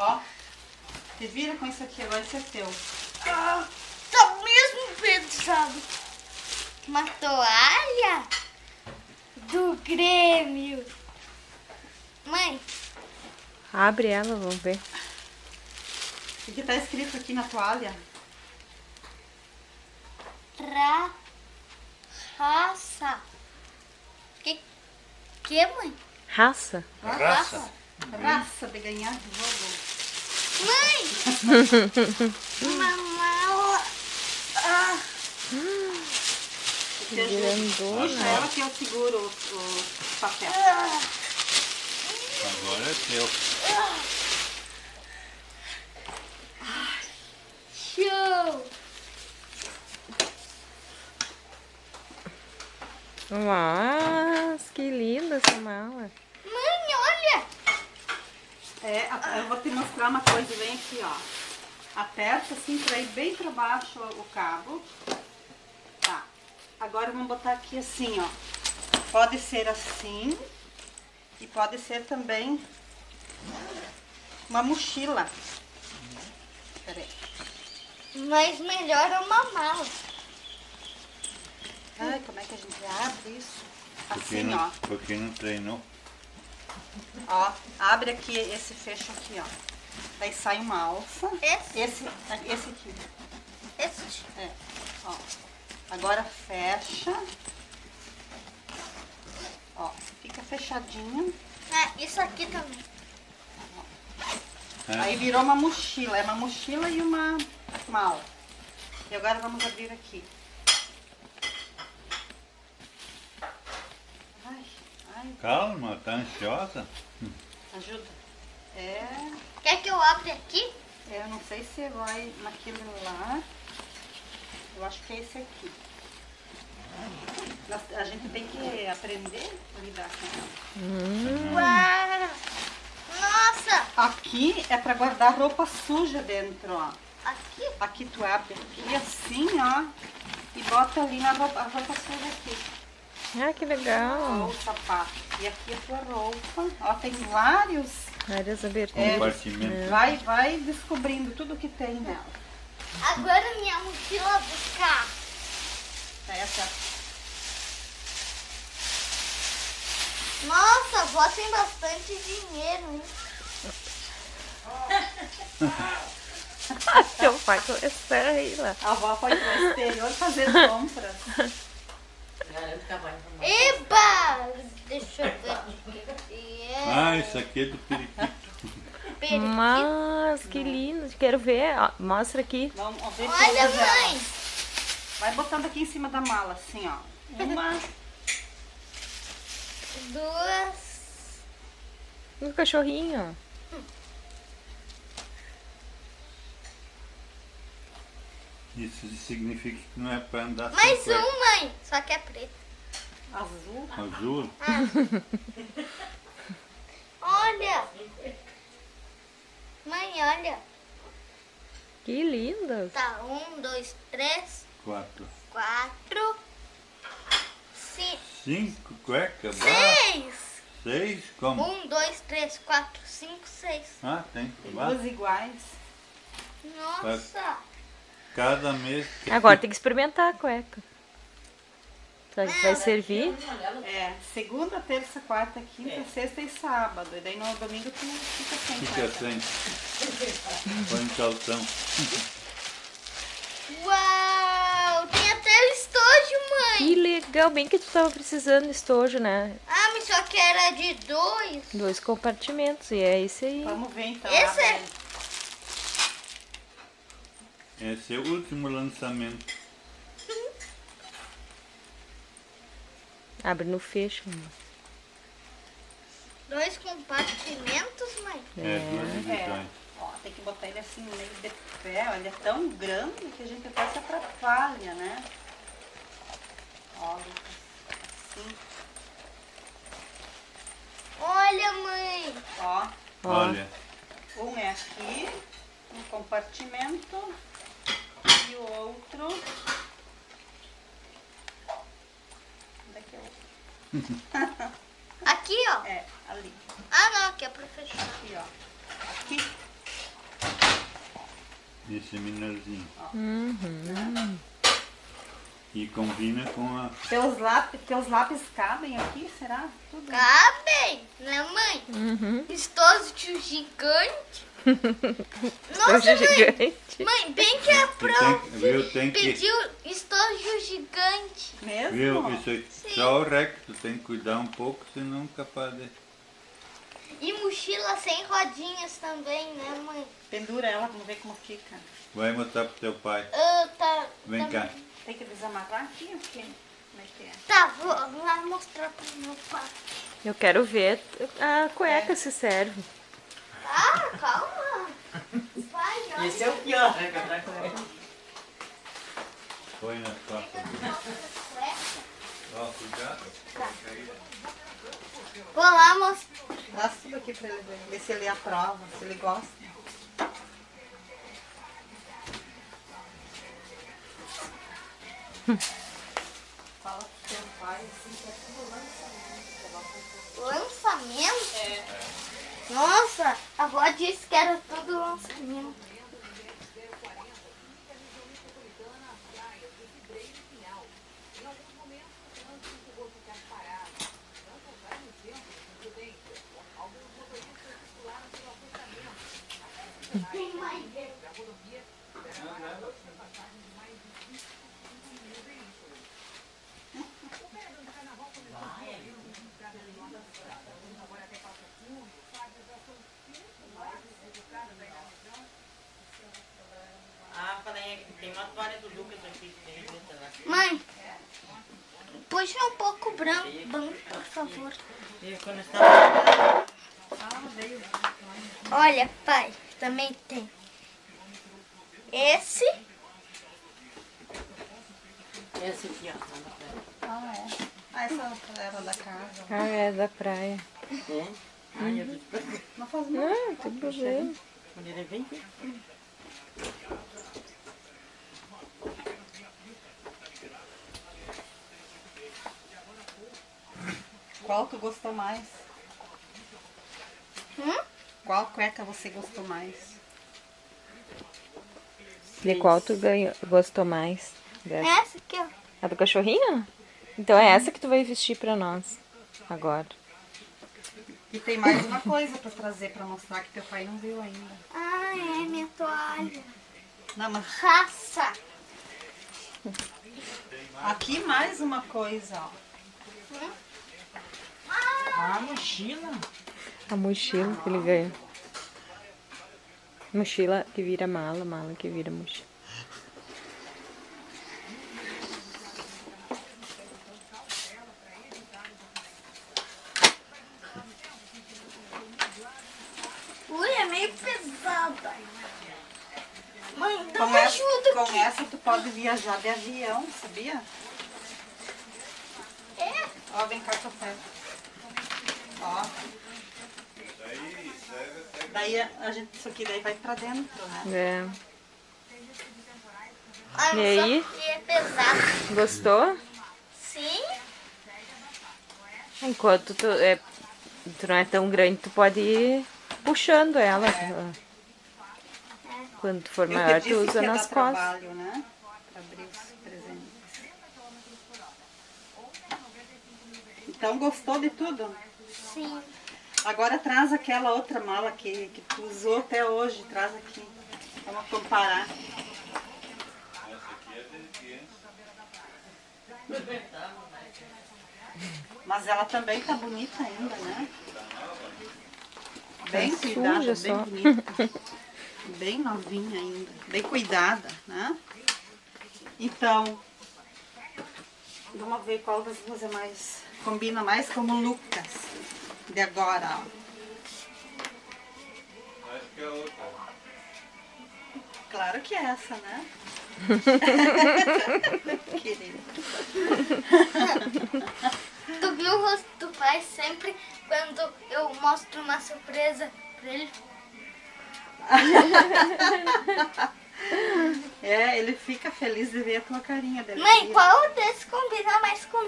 Ó, te vira com isso aqui, agora isso é teu. Tá mesmo pesado. Uma toalha do Grêmio. Mãe, Abre ela, vamos ver. O que tá escrito aqui na toalha? raça. Que, mãe? Raça? Raça. Raça de ganhar jogo. Mãe! Uma mala. Te ajudo. Puxa ela que eu seguro o papel. Agora é teu. Show! Nossa, que linda essa mala. Mãe, olha! Eu vou te mostrar uma coisa, vem aqui, ó. Aperta assim pra ir bem pra baixo o cabo. Tá. Agora vamos botar aqui assim, ó. Pode ser assim e pode ser também uma mochila. Peraí. Mas melhor é uma mala. Ai, como é que a gente abre isso? Porque Assim, não, ó. porque não treinou. Ó, abre aqui esse fecho aqui, ó. Daí sai uma alça. Esse? Esse aqui. Esse. É, ó. Agora fecha. Ó, fica fechadinho. Isso aqui também. Aí virou uma mochila. É uma mochila e uma mala. E agora vamos abrir aqui. Ai, Calma, tá ansiosa? ajuda. Quer que eu abra aqui? Eu não sei se vai naquele lá. Eu acho que é esse aqui. A gente tem que aprender a lidar com ela. Uau! Nossa! Aqui é para guardar roupa suja dentro, ó. Aqui? Aqui tu abre aqui assim, ó. E bota ali a roupa suja aqui. Ah, que legal. Ó, o sapato. E aqui a tua roupa. Ó, tem vários. Várias aberturas. Compartimento. Vai descobrindo tudo que tem nela. Agora minha mochila buscar. Essa. Nossa, a avó tem bastante dinheiro, hein? Teu pai começou a rir lá. A avó foi pro exterior fazer compras. Eba! Deixa eu ver o que é. Ah, isso aqui é do periquito. Periquito. Mas, que lindo. Quero ver. Ó, mostra aqui. Vamos ver Olha, todas elas. mãe! Vai botando aqui em cima da mala, assim, ó. Uma. Duas. Um cachorrinho. Isso significa que não é pra andar Mais sem cueca. mãe! Só que é preto. Azul. Azul? Olha! Mãe, olha. Que lindas. Tá, 1, 2, 3, 4. 4, 5, 5 cuecas? 6. 6? Como? 1, 2, 3, 4, 5, 6. Ah, tem. Duas iguais. Nossa! Cada mês. Agora tem que experimentar a cueca. Será que vai servir? É, segunda, terça, quarta, quinta, sexta e sábado. E daí no domingo tu não fica sem Fica cueca. sem. Põe um calção. Uau! Tem até o estojo, mãe! Que legal. Bem que tu tava precisando de estojo, né? Ah, mas só que era de 2. 2 compartimentos. E é esse aí. Vamos ver então. Esse abre é- aí. Esse é o último lançamento. Abre no fecho. 2 compartimentos, mãe? É, duas É, divisões. ó, tem que botar ele assim no meio de pé. Ele é tão grande que a gente até se atrapalha, né? Ó, assim. Olha, mãe! Ó, Olha, um é aqui, um compartimento. E o outro. Onde é que é o outro? Aqui, ó. É, ali. Ah, não, aqui é pra fechar. Aqui, ó. Aqui. Esse menorzinho. Uhum. E combina com a... Teus lápis cabem aqui, será? Tudo. Cabem, né, mãe? Uhum. Estojo gigante. Estojo Nossa, mãe. gigante. Mãe, bem que a Pro Tem que... pediu estojo gigante. Mesmo? Viu? Isso aí, só o recto, tem que cuidar um pouco, senão capaz de... E mochila sem rodinhas também, né, mãe? Pendura ela, vamos ver como fica. Vai mostrar pro teu pai. Vem cá. Tem que desamarrar aqui ou quê? Como é que é? Tá, vou lá mostrar pro meu pai. Eu quero ver a cueca se serve. Ah, calma. Vai, olha. Esse é o pior. Põe nas costas. Ó, cuidado. Vou lá mostrar. Dá tudo aqui pra ele ver se ele aprova, se ele gosta. Fala pro teu pai assim que é tudo lançamento. Lançamento? É. Nossa, a avó disse que era tudo lançamento. Ah, falei, tem uma toalha do Lucas aqui que tem que lá. Mãe, puxa um pouco branco, por favor. E quando estava... Olha, pai, também tem esse. Esse aqui, ó. Lá na frente. Ah, é. Ah, essa era da casa. Ah, é da praia. É? Ai, eu disse, Não faz mal. Não, tem problema. quando ele vem aqui. Qual tu gostou mais? Qual cueca você gostou mais? De qual tu gostou mais? Dessa? Essa aqui, ó. A do cachorrinho? Então é essa que tu vai vestir pra nós. Agora. E tem mais uma coisa pra trazer pra mostrar que teu pai não viu ainda. Ah, é minha toalha. Não, mas Raça. aqui mais uma coisa, ó. Ah, mochila. A mochila que ele ganhou. Mochila que vira mala, mala que vira mochila. Ui, é meio pesada. Mãe, dá Com uma essa, ajuda com aqui. essa tu pode viajar de avião, sabia? É? Ó, vem cá, café. Ó. Daí a gente, isso aqui daí vai pra dentro, né? É. Olha E só aí? porque é pesado. Gostou? Sim. Enquanto tu não é tão grande, tu pode ir puxando ela. Quando tu for Eu maior, te tu disse usa que ia nas dar costas. trabalho, né? Pra abrir os presentes. Então, gostou de tudo? Sim. Agora traz aquela outra mala que tu usou até hoje. Traz aqui. Vamos comparar. Mas ela também tá bonita ainda, né? Bem Tá cuidada, suja bem só. bonita. Bem novinha ainda. Bem cuidada, né? Então, vamos ver qual das duas é mais... Combina mais com o Lucas. De agora, ó. Acho que é outra. Claro que é essa, né? Querido. Tu viu o rosto do pai sempre quando eu mostro uma surpresa pra ele? É, ele fica feliz de ver a tua carinha dele. Mãe, qual desse combina mais comigo?